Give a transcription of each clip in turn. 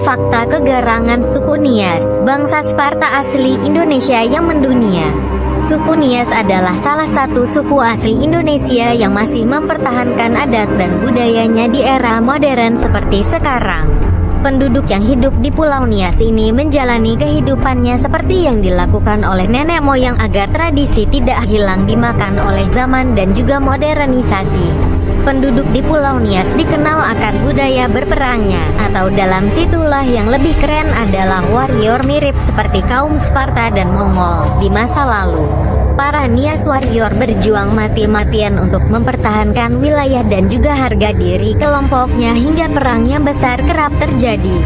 fakta kegerangan suku Nias, bangsa Sparta asli Indonesia yang mendunia. Suku Nias adalah salah satu suku asli Indonesia yang masih mempertahankan adat dan budayanya di era modern seperti sekarang. Penduduk yang hidup di Pulau Nias ini menjalani kehidupannya seperti yang dilakukan oleh nenek moyang agar tradisi tidak hilang dimakan oleh zaman dan juga modernisasi. Penduduk di Pulau Nias dikenal akan budaya berperangnya, atau dalam situlah yang lebih keren adalah warrior mirip seperti kaum Sparta dan Mongol di masa lalu. Para Nias warrior berjuang mati-matian untuk mempertahankan wilayah dan juga harga diri kelompoknya hingga perang yang besar kerap terjadi.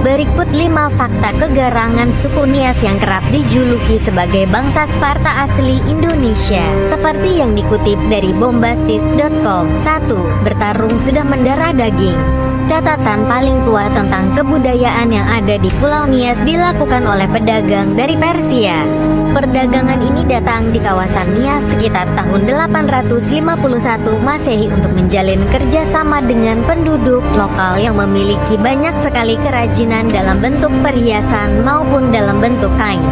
Berikut 5 fakta kegerangan suku Nias yang kerap dijuluki sebagai bangsa Sparta asli Indonesia, seperti yang dikutip dari bombastis.com. 1. Bertarung sudah mendarah daging. Catatan paling tua tentang kebudayaan yang ada di Pulau Nias dilakukan oleh pedagang dari Persia. Perdagangan ini datang di kawasan Nias sekitar tahun 851 Masehi untuk menjalin kerjasama dengan penduduk lokal yang memiliki banyak sekali kerajinan dalam bentuk perhiasan maupun dalam bentuk kain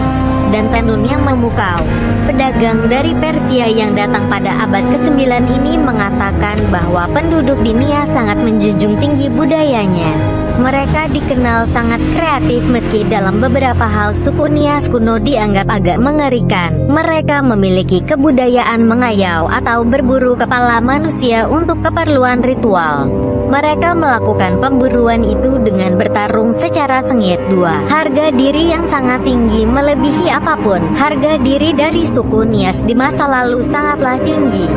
dan tenun yang memukau. Pedagang dari Persia yang datang pada abad ke-9 ini mengatakan bahwa penduduk di Nias sangat menjunjung tinggi budayanya. Mereka dikenal sangat kreatif meski dalam beberapa hal suku Nias kuno dianggap agak mengerikan. Mereka memiliki kebudayaan mengayau atau berburu kepala manusia untuk keperluan ritual. Mereka melakukan pemburuan itu dengan bertarung secara sengit. 2. Harga diri yang sangat tinggi melebihi apapun. Harga diri dari suku Nias di masa lalu sangatlah tinggi.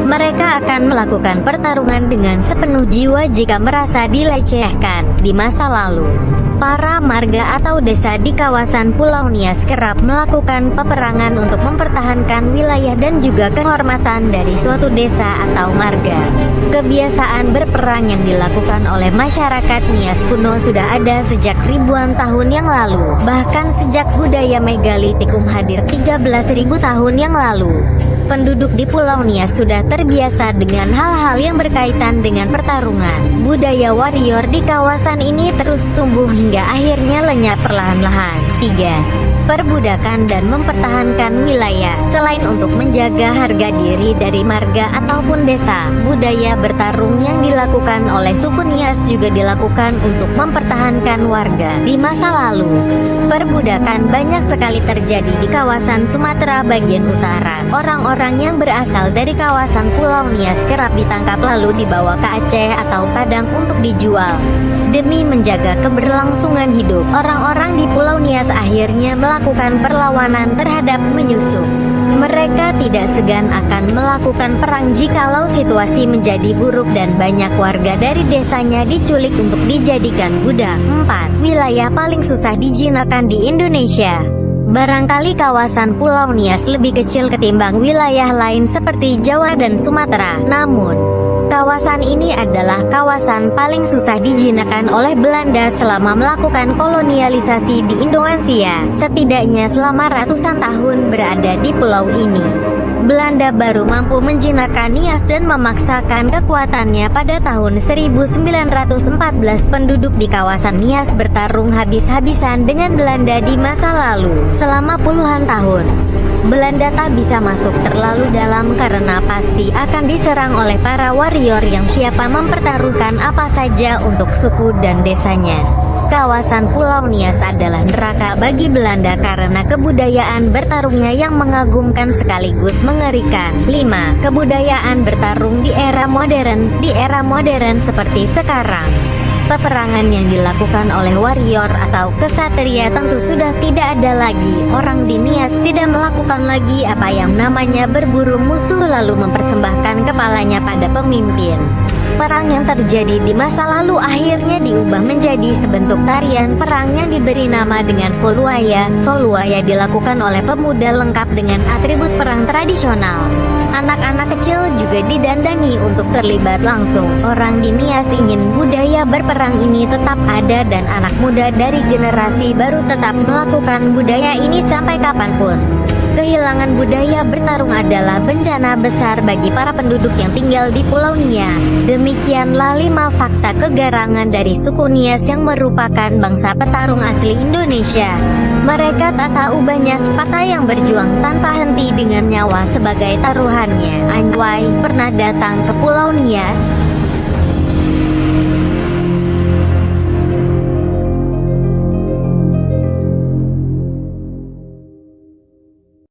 Mereka akan melakukan pertarungan dengan sepenuh jiwa jika merasa dilecehkan. Di masa lalu, para marga atau desa di kawasan Pulau Nias kerap melakukan peperangan untuk mempertahankan wilayah dan juga kehormatan dari suatu desa atau marga. Kebiasaan berperang yang dilakukan oleh masyarakat Nias kuno sudah ada sejak ribuan tahun yang lalu, bahkan sejak budaya megalitikum hadir 13.000 tahun yang lalu. Penduduk di Pulau Nias sudah terbiasa dengan hal-hal yang berkaitan dengan pertarungan. Budaya warrior di kawasan ini terus tumbuh hingga akhirnya lenyap perlahan-lahan. 3. Perbudakan dan mempertahankan wilayah. Selain untuk menjaga harga diri dari marga ataupun desa, budaya bertarung yang dilakukan oleh suku Nias juga dilakukan untuk mempertahankan warga di masa lalu. Perbudakan banyak sekali terjadi di kawasan Sumatera bagian utara. Orang-orang yang berasal dari kawasan Pulau Nias kerap ditangkap lalu dibawa ke Aceh atau Padang untuk dijual. Demi menjaga keberlangsungan hidup, orang-orang di Pulau Nias akhirnya melakukan perlawanan terhadap menyusup. Mereka tidak segan akan melakukan perang jikalau situasi menjadi buruk dan banyak warga dari desanya diculik untuk dijadikan budak. 4. Wilayah paling susah dijinakkan di Indonesia. Barangkali kawasan Pulau Nias lebih kecil ketimbang wilayah lain seperti Jawa dan Sumatera, namun kawasan ini adalah kawasan paling susah dijinakkan oleh Belanda selama melakukan kolonialisasi di Indonesia. Setidaknya selama ratusan tahun berada di pulau ini, Belanda baru mampu menjinakkan Nias dan memaksakan kekuatannya pada tahun 1914. Penduduk di kawasan Nias bertarung habis-habisan dengan Belanda di masa lalu. Selama puluhan tahun, Belanda tak bisa masuk terlalu dalam karena pasti akan diserang oleh para warrior yang siapa mempertaruhkan apa saja untuk suku dan desanya. Kawasan Pulau Nias adalah neraka bagi Belanda karena kebudayaan bertarungnya yang mengagumkan sekaligus mengerikan. 5. Kebudayaan bertarung di era modern. Di era modern seperti sekarang, peperangan yang dilakukan oleh warrior atau kesatria tentu sudah tidak ada lagi. Orang di Nias tidak melakukan lagi apa yang namanya berburu musuh lalu mempersembahkan kepalanya pada pemimpin. Perang yang terjadi di masa lalu akhirnya diubah menjadi sebentuk tarian perang yang diberi nama dengan Voluaya. Voluaya dilakukan oleh pemuda lengkap dengan atribut perang tradisional. Anak-anak kecil juga didandani untuk terlibat langsung. Orang di Nias ingin budaya berperang ini tetap ada dan anak muda dari generasi baru tetap melakukan budaya ini sampai kapanpun. Kehilangan budaya bertarung adalah bencana besar bagi para penduduk yang tinggal di Pulau Nias. Demikianlah 5 fakta kegarangan dari suku Nias yang merupakan bangsa petarung asli Indonesia. Mereka tak tahu banyak sepatah yang berjuang tanpa henti dengan nyawa sebagai taruhannya. Anjay, pernah datang ke Pulau Nias?